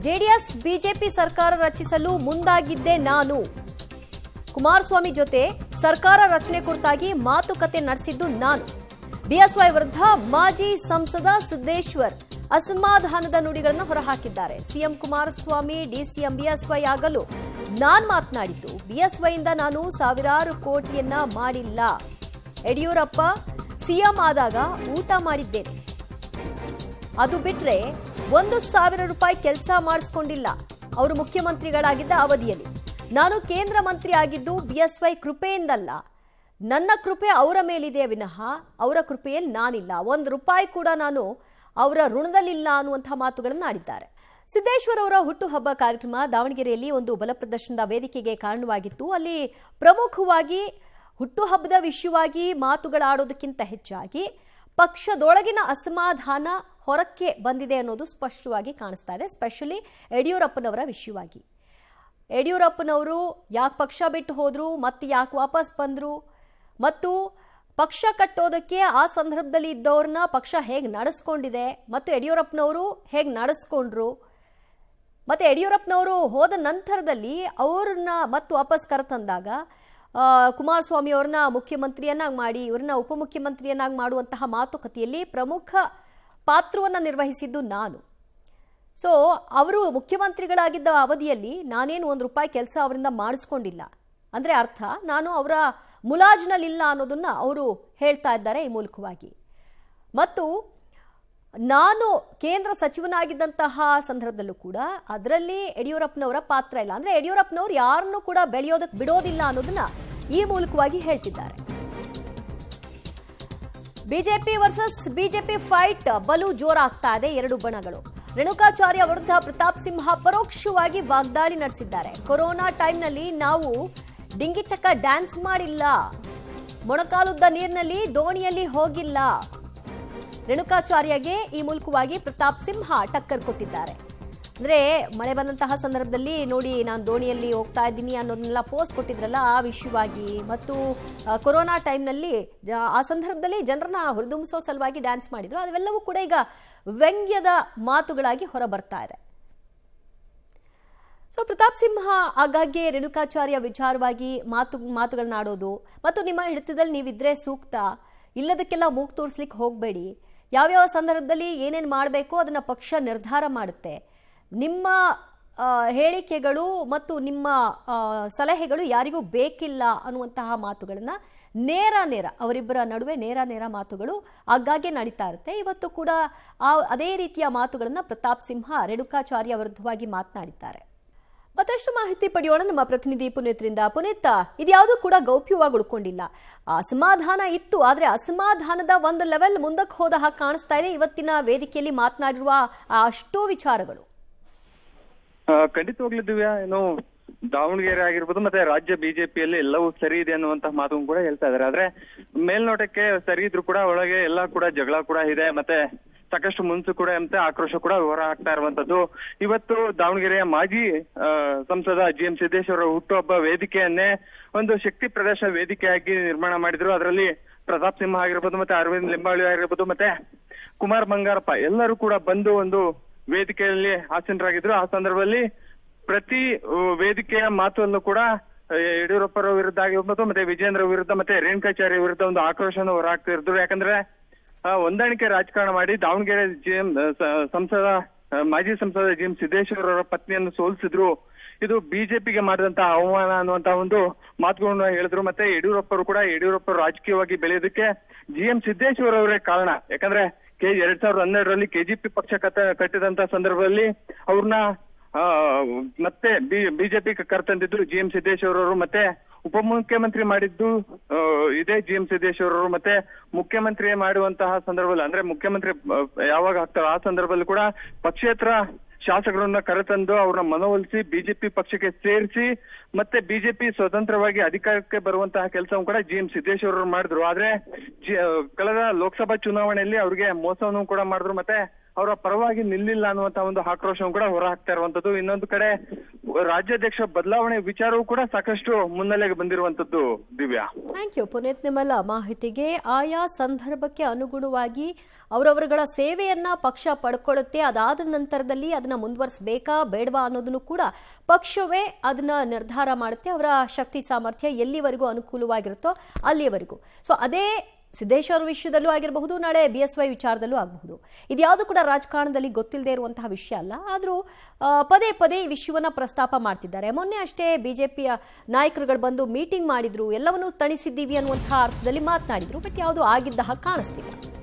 JDS BJP ಸರ್ಕಾರ ರಚಿಸಲು ಮುಂದಾಗಿದ್ದೆ ನಾನು. ಕುಮಾರಸ್ವಾಮಿ ಜೊತೆ ಸರ್ಕಾರ ರಚನೆ ಕುರಿತಾಗಿ ಮಾತುಕತೆ ನಡೆಸಿದ್ದು ನಾನು. ಬಿಎಸ್ವೈ ವಿರುದ್ಧ ಮಾಜಿ ಸಂಸದ ಸಿದ್ದೇಶ್ವರ್ ಅಸಮಾಧಾನದ ನುಡಿಗಳನ್ನು ಹೊರಹಾಕಿದ್ದಾರೆ. ಸಿಎಂ ಕುಮಾರಸ್ವಾಮಿ ಡಿಸಿಎಂ ಬಿಎಸ್ವೈ ಆಗಲು ನಾನ್ ಮಾತನಾಡಿದ್ದು, ಬಿಎಸ್ವೈಯಿಂದ ನಾನು ಸಾವಿರಾರು ಕೋಟಿಯನ್ನ ಮಾಡಿಲ್ಲ. ಯಡಿಯೂರಪ್ಪ ಸಿಎಂ ಆದಾಗ ಊಟ ಮಾಡಿದ್ದೇನೆ, ಅದು ಬಿಟ್ರೆ 1,000 ರೂಪಾಯಿ ಕೆಲಸ ಮಾಡಿಸ್ಕೊಂಡಿಲ್ಲ ಅವರು ಮುಖ್ಯಮಂತ್ರಿಗಳಾಗಿದ್ದ ಅವಧಿಯಲ್ಲಿ. ನಾನು ಕೇಂದ್ರ ಮಂತ್ರಿ ಆಗಿದ್ದು ಬಿಎಸ್ವೈ ಕೃಪೆಯಿಂದಲ್ಲ, ನನ್ನ ಕೃಪೆ ಅವರ ಮೇಲಿದೆ ವಿನಃ ಅವರ ಕೃಪೆಯಲ್ಲಿ ನಾನಿಲ್ಲ. 1 ರೂಪಾಯಿ ಕೂಡ ನಾನು ಅವರ ಋಣದಲ್ಲಿಲ್ಲ ಅನ್ನುವಂತಹ ಮಾತುಗಳನ್ನು ಆಡಿದ್ದಾರೆ. ಸಿದ್ದೇಶ್ವರ್ ಅವರ ಹುಟ್ಟುಹಬ್ಬ ಕಾರ್ಯಕ್ರಮ ದಾವಣಗೆರೆಯಲ್ಲಿ ಒಂದು ಬಲ ಪ್ರದರ್ಶನದ ವೇದಿಕೆಗೆ ಕಾರಣವಾಗಿತ್ತು. ಅಲ್ಲಿ ಪ್ರಮುಖವಾಗಿ ಹುಟ್ಟುಹಬ್ಬದ ವಿಷಯವಾಗಿ ಮಾತುಗಳಾಡೋದಕ್ಕಿಂತ ಹೆಚ್ಚಾಗಿ ಪಕ್ಷದೊಳಗಿನ ಅಸಮಾಧಾನ ಹೊರಕ್ಕೆ ಬಂದಿದೆ ಅನ್ನೋದು ಸ್ಪಷ್ಟವಾಗಿ ಕಾಣಿಸ್ತಾ ಇದೆ. ಸ್ಪೆಷಲಿ ಯಡಿಯೂರಪ್ಪನವರ ವಿಷಯವಾಗಿ. ಯಡಿಯೂರಪ್ಪನವರು ಯಾಕೆ ಪಕ್ಷ ಬಿಟ್ಟು ಹೋದ್ರು, ಮತ್ತೆ ಯಾಕೆ ವಾಪಸ್ ಬಂದ್ರು, ಮತ್ತು ಪಕ್ಷ ಕಟ್ಟೋದಕ್ಕೆ ಆ ಸಂದರ್ಭದಲ್ಲಿ ಇದ್ದವ್ರನ್ನ ಪಕ್ಷ ಹೇಗೆ ನಡೆಸ್ಕೊಂಡಿದೆ, ಮತ್ತು ಯಡಿಯೂರಪ್ಪನವರು ಹೇಗೆ ನಡೆಸ್ಕೊಂಡ್ರು, ಮತ್ತೆ ಯಡಿಯೂರಪ್ಪನವರು ಹೋದ ನಂತರದಲ್ಲಿ ಅವ್ರನ್ನ ಮತ್ತೆ ವಾಪಸ್ ಕರೆತಂದಾಗ ಕುಮಾರಸ್ವಾಮಿ ಅವ್ರನ್ನ ಮುಖ್ಯಮಂತ್ರಿಯನ್ನಾಗಿ ಮಾಡಿ ಇವ್ರನ್ನ ಉಪಮುಖ್ಯಮಂತ್ರಿಯನ್ನಾಗಿ ಮಾಡುವಂತಹ ಮಾತುಕತೆಯಲ್ಲಿ ಪ್ರಮುಖ ಪಾತ್ರವನ್ನು ನಿರ್ವಹಿಸಿದ್ದು ನಾನು. ಸೊ ಅವರು ಮುಖ್ಯಮಂತ್ರಿಗಳಾಗಿದ್ದ ಅವಧಿಯಲ್ಲಿ ನಾನೇನು 1 ರೂಪಾಯಿ ಕೆಲಸ ಅವರಿಂದ ಮಾಡಿಸ್ಕೊಂಡಿಲ್ಲ ಅಂದ್ರೆ ಅರ್ಥ ನಾನು ಅವರ ಮುಲಾಜ್ನಲ್ಲಿಲ್ಲ ಅನ್ನೋದನ್ನ ಅವರು ಹೇಳ್ತಾ ಇದ್ದಾರೆ ಈ ಮೂಲಕವಾಗಿ. ಮತ್ತು ನಾನು ಕೇಂದ್ರ ಸಚಿವನಾಗಿದ್ದಂತಹ ಸಂದರ್ಭದಲ್ಲೂ ಕೂಡ ಅದರಲ್ಲಿ ಯಡಿಯೂರಪ್ಪನವರ ಪಾತ್ರ ಇಲ್ಲ, ಅಂದ್ರೆ ಯಡಿಯೂರಪ್ಪನವರು ಯಾರನ್ನೂ ಕೂಡ ಬೆಳೆಯೋದಕ್ಕೆ ಬಿಡೋದಿಲ್ಲ ಅನ್ನೋದನ್ನ ಈ ಮೂಲಕವಾಗಿ ಹೇಳ್ತಿದ್ದಾರೆ. ಬಿಜೆಪಿ ವರ್ಸಸ್ ಬಿಜೆಪಿ ಫೈಟ್ ಬಲು ಜೋರಾಗ್ತಾ ಇದೆ. 2 ಬಣಗಳು. ರೇಣುಕಾಚಾರ್ಯ ವಿರುದ್ಧ ಪ್ರತಾಪ್ ಸಿಂಹ ಪರೋಕ್ಷವಾಗಿ ವಾಗ್ದಾಳಿ ನಡೆಸಿದ್ದಾರೆ. ಕೊರೋನಾ ಟೈಮ್ನಲ್ಲಿ ನಾವು ಡಿಂಗಿ ಚಕ್ಕ ಡ್ಯಾನ್ಸ್ ಮಾಡಿಲ್ಲ, ಮೊಣಕಾಲುದ್ದ ನೀರಿನಲ್ಲಿ ದೋಣಿಯಲ್ಲಿ ಹೋಗಿಲ್ಲ. ರೇಣುಕಾಚಾರ್ಯಗೆ ಈ ಮೂಲಕವಾಗಿ ಪ್ರತಾಪ್ ಸಿಂಹ ಟಕ್ಕರ್ ಕೊಟ್ಟಿದ್ದಾರೆ. ಅಂದ್ರೆ ಮಳೆ ಬಂದಂತಹ ಸಂದರ್ಭದಲ್ಲಿ ನೋಡಿ ನಾನು ದೋಣಿಯಲ್ಲಿ ಹೋಗ್ತಾ ಇದ್ದೀನಿ ಅನ್ನೋದನ್ನೆಲ್ಲ ಪೋಸ್ಟ್ ಕೊಟ್ಟಿದ್ರಲ್ಲ ಆ ವಿಷಯವಾಗಿ, ಮತ್ತು ಕೊರೋನಾ ಟೈಮ್ನಲ್ಲಿ ಆ ಸಂದರ್ಭದಲ್ಲಿ ಜನರನ್ನ ಹುರಿದುಂಬಿಸೋ ಸಲುವಾಗಿ ಡ್ಯಾನ್ಸ್ ಮಾಡಿದ್ರು, ಅವೆಲ್ಲವೂ ಕೂಡ ಈಗ ವ್ಯಂಗ್ಯದ ಮಾತುಗಳಾಗಿ ಹೊರ ಬರ್ತಾ ಇದೆ. ಸೊ ಪ್ರತಾಪ್ ಸಿಂಹ ಆಗಾಗ್ಗೆ ರೇಣುಕಾಚಾರ್ಯ ವಿಚಾರವಾಗಿ ಮಾತುಗಳನ್ನ ಆಡೋದು, ಮತ್ತು ನಿಮ್ಮ ಹಿಡಿತದಲ್ಲಿ ನೀವಿದ್ರೆ ಸೂಕ್ತ, ಇಲ್ಲದಕ್ಕೆಲ್ಲ ಮೂಗು ತೋರಿಸ್ಲಿಕ್ಕೆ ಹೋಗಬೇಡಿ, ಯಾವ್ಯಾವ ಸಂದರ್ಭದಲ್ಲಿ ಏನೇನು ಮಾಡಬೇಕು ಅದನ್ನ ಪಕ್ಷ ನಿರ್ಧಾರ ಮಾಡುತ್ತೆ, ನಿಮ್ಮ ಹೇಳಿಕೆಗಳು ಮತ್ತು ನಿಮ್ಮ ಸಲಹೆಗಳು ಯಾರಿಗೂ ಬೇಕಿಲ್ಲ ಅನ್ನುವಂತಹ ಮಾತುಗಳನ್ನ ನೇರ ಅವರಿಬ್ಬರ ನಡುವೆ ನೇರ ಮಾತುಗಳು ಆಗಾಗ್ಗೆ ನಡೀತಾ ಇರುತ್ತೆ. ಇವತ್ತು ಕೂಡ ಅದೇ ರೀತಿಯ ಮಾತುಗಳನ್ನ ಪ್ರತಾಪ್ ಸಿಂಹ ರೇಣುಕಾಚಾರ್ಯ ವಿರುದ್ಧವಾಗಿ ಮಾತನಾಡಿದ್ದಾರೆ. ಮತ್ತಷ್ಟು ಮಾಹಿತಿ ಪಡೆಯೋಣ ನಮ್ಮ ಪ್ರತಿನಿಧಿ ಪುನೀತ್ರಿಂದ. ಪುನೀತ್, ಇದ್ಯಾವುದೂ ಕೂಡ ಗೌಪ್ಯವಾಗಿ ಉಳ್ಕೊಂಡಿಲ್ಲ. ಅಸಮಾಧಾನ ಇತ್ತು, ಆದ್ರೆ ಅಸಮಾಧಾನದ ಒಂದು ಲೆವೆಲ್ ಮುಂದಕ್ಕೆ ಹೋದ ಹಾಗೆ ಕಾಣಿಸ್ತಾ ಇದೆ ಇವತ್ತಿನ ವೇದಿಕೆಯಲ್ಲಿ ಮಾತನಾಡಿರುವ ಅಷ್ಟೋ ವಿಚಾರಗಳು. ಖಂಡಿತವಾಗ್ಲೂ ದಿವ್ಯಾ, ಏನು ದಾವಣಗೆರೆ ಆಗಿರ್ಬೋದು ಮತ್ತೆ ರಾಜ್ಯ ಬಿಜೆಪಿಯಲ್ಲಿ ಎಲ್ಲವೂ ಸರಿ ಇದೆ ಅನ್ನುವಂತಹ ಮಾತು ಕೂಡ ಹೇಳ್ತಾ ಇದಾರೆ. ಆದ್ರೆ ಮೇಲ್ನೋಟಕ್ಕೆ ಸರಿ ಇದ್ರು ಕೂಡ ಒಳಗೆ ಎಲ್ಲಾ ಕೂಡ ಜಗಳ ಕೂಡ ಇದೆ, ಮತ್ತೆ ಸಾಕಷ್ಟು ಮುನ್ಸು ಕೂಡ ಅಂತ ಆಕ್ರೋಶ ಕೂಡ ಹೊರ ಹಾಕ್ತಾ ಇರುವಂತದ್ದು. ಇವತ್ತು ದಾವಣಗೆರೆಯ ಮಾಜಿ ಸಂಸದ GM ಸಿದ್ದೇಶ್ವರ ಹುಟ್ಟುಹಬ್ಬ ವೇದಿಕೆಯನ್ನೇ ಒಂದು ಶಕ್ತಿ ಪ್ರದರ್ಶನ ವೇದಿಕೆಯಾಗಿ ನಿರ್ಮಾಣ ಮಾಡಿದ್ರು. ಅದರಲ್ಲಿ ಪ್ರತಾಪ್ ಸಿಂಹ ಆಗಿರ್ಬೋದು, ಮತ್ತೆ ಅರವಿಂದ್ ಲಿಂಬಾವಳಿ ಆಗಿರ್ಬೋದು, ಮತ್ತೆ ಕುಮಾರ್ ಬಂಗಾರಪ್ಪ ಎಲ್ಲರೂ ಕೂಡ ಬಂದು ಒಂದು ವೇದಿಕೆಯಲ್ಲಿ ಆಸೀನರಾಗಿದ್ರು. ಆ ಸಂದರ್ಭದಲ್ಲಿ ಪ್ರತಿ ವೇದಿಕೆಯ ಮಾತನ್ನು ಕೂಡ ಯಡಿಯೂರಪ್ಪರ ವಿರುದ್ಧ ಆಗಿರ್ಬೋದು, ಮತ್ತೆ ವಿಜೇಂದ್ರ ವಿರುದ್ಧ, ಮತ್ತೆ ರೇಣುಕಾಚಾರ್ಯ ವಿರುದ್ಧ ಒಂದು ಆಕ್ರೋಶನ ಹೊರಹಾಕ್ತಿದ್ರು. ಯಾಕಂದ್ರೆ ಹೊಂದಾಣಿಕೆ ರಾಜಕಾರಣ ಮಾಡಿ ದಾವಣಗೆರೆ ಮಾಜಿ ಸಂಸದ GM ಸಿದ್ದೇಶ್ವರ ಅವರ ಪತ್ನಿಯನ್ನು ಸೋಲಿಸಿದ್ರು. ಇದು ಬಿಜೆಪಿಗೆ ಮಾಡಿದಂತಹ ಅವಮಾನ ಅನ್ನುವಂತಹ ಒಂದು ಮಾತುಗಳನ್ನ ಹೇಳಿದ್ರು. ಮತ್ತೆ ಯಡಿಯೂರಪ್ಪರು ಕೂಡ ರಾಜಕೀಯವಾಗಿ ಬೆಳೆಯೋದಕ್ಕೆ GM ಸಿದ್ದೇಶ್ವರ ಅವರೇ ಕಾರಣ. ಯಾಕಂದ್ರೆ 2012ರಲ್ಲಿ KGP ಪಕ್ಷ ಕಟ್ಟಿದಂತ ಸಂದರ್ಭದಲ್ಲಿ ಅವ್ರನ್ನ ಮತ್ತೆ ಬಿಜೆಪಿ ಕರ್ತಂದಿದ್ರು GM ಸಿದ್ದೇಶ್ವರ ಅವರು. ಮತ್ತೆ ಉಪಮುಖ್ಯಮಂತ್ರಿ ಮಾಡಿದ್ದು ಇದೇ GM ಸಿದ್ದೇಶ್ವರ ಅವರು. ಮತ್ತೆ ಮುಖ್ಯಮಂತ್ರಿ ಮಾಡುವಂತಹ ಸಂದರ್ಭದಲ್ಲಿ, ಅಂದ್ರೆ ಮುಖ್ಯಮಂತ್ರಿ ಯಾವಾಗ ಆಗ್ತಾರೆ ಆ ಸಂದರ್ಭದಲ್ಲಿ ಕೂಡ ಪಕ್ಷೇತರ ಶಾಸಕರನ್ನ ಕರೆತಂದು ಅವ್ರನ್ನ ಮನವೊಲಿಸಿ ಬಿಜೆಪಿ ಪಕ್ಷಕ್ಕೆ ಸೇರಿಸಿ ಮತ್ತೆ ಬಿಜೆಪಿ ಸ್ವತಂತ್ರವಾಗಿ ಅಧಿಕಾರಕ್ಕೆ ಬರುವಂತಹ ಕೆಲಸವನ್ನು ಕೂಡ GM ಸಿದ್ದೇಶ್ವರ ಮಾಡಿದ್ರು. ಆದ್ರೆ ಕಳೆದ ಲೋಕಸಭಾ ಚುನಾವಣೆಯಲ್ಲಿ ಅವ್ರಿಗೆ ಮೋಸವನ್ನು ಕೂಡ ಮಾಡಿದ್ರು, ಮತ್ತೆ ಅವರ ಪರವಾಗಿ ನಿಲ್ಲಿಲ್ಲ ಅನ್ನುವಂತ ಒಂದು ಆಕ್ರೋಶವನ್ನು ಕೂಡ ಹೊರ ಹಾಕ್ತಾ ಇರುವಂತದ್ದು. ಇನ್ನೊಂದು ಕಡೆ ರಾಜ್ಯಾಧ್ಯಕ್ಷ ಬದಲಾವಣೆ ವಿಚಾರವೂ ಕೂಡ ಸಾಕಷ್ಟು ಮುನ್ನೆಲೆಗೆ ಬಂದಿರುವಂತದ್ದು ದಿವ್ಯಾ. ಥ್ಯಾಂಕ್ ಯು ಪುನೀತ್ ನಿಮ್ಮಲ್ಲ ಮಾಹಿತಿಗೆ. ಆಯಾ ಸಂದರ್ಭಕ್ಕೆ ಅನುಗುಣವಾಗಿ ಅವರವರುಗಳ ಸೇವೆಯನ್ನ ಪಕ್ಷ ಪಡ್ಕೊಳ್ಳುತ್ತೆ. ಅದಾದ ನಂತರದಲ್ಲಿ ಅದನ್ನ ಮುಂದುವರಿಸಬೇಕಾ ಬೇಡವಾ ಅನ್ನೋದನ್ನು ಕೂಡ ಪಕ್ಷವೇ ಅದನ್ನ ನಿರ್ಧಾರ ಮಾಡುತ್ತೆ. ಅವರ ಶಕ್ತಿ ಸಾಮರ್ಥ್ಯ ಎಲ್ಲಿವರೆಗೂ ಅನುಕೂಲವಾಗಿರುತ್ತೋ ಅಲ್ಲಿಯವರೆಗೂ. ಸೊ ಅದೇ ಸಿದ್ದೇಶ್ವರ ವಿಷಯದಲ್ಲೂ ಆಗಿರಬಹುದು, ನಾಳೆ BSY ವಿಚಾರದಲ್ಲೂ ಆಗಬಹುದು. ಇದ್ಯಾವುದು ಕೂಡ ರಾಜಕಾರಣದಲ್ಲಿ ಗೊತ್ತಿಲ್ಲದೆ ಇರುವಂತಹ ವಿಷಯ ಅಲ್ಲ. ಆದರೂ ಪದೇ ಪದೇ ಈ ವಿಷಯವನ್ನ ಪ್ರಸ್ತಾಪ ಮಾಡ್ತಿದ್ದಾರೆ. ಮೊನ್ನೆ ಅಷ್ಟೇ ಬಿಜೆಪಿಯ ನಾಯಕರುಗಳು ಬಂದು ಮೀಟಿಂಗ್ ಮಾಡಿದ್ರು, ಎಲ್ಲವನ್ನೂ ತಣಿಸಿದ್ದೀವಿ ಅನ್ನುವಂತಹ ಅರ್ಥದಲ್ಲಿ ಮಾತನಾಡಿದ್ರು. ಬಟ್ ಯಾವುದು ಆಗಿದ್ದ ಹಾಗೆ ಕಾಣಿಸ್ತಿಲ್ಲ.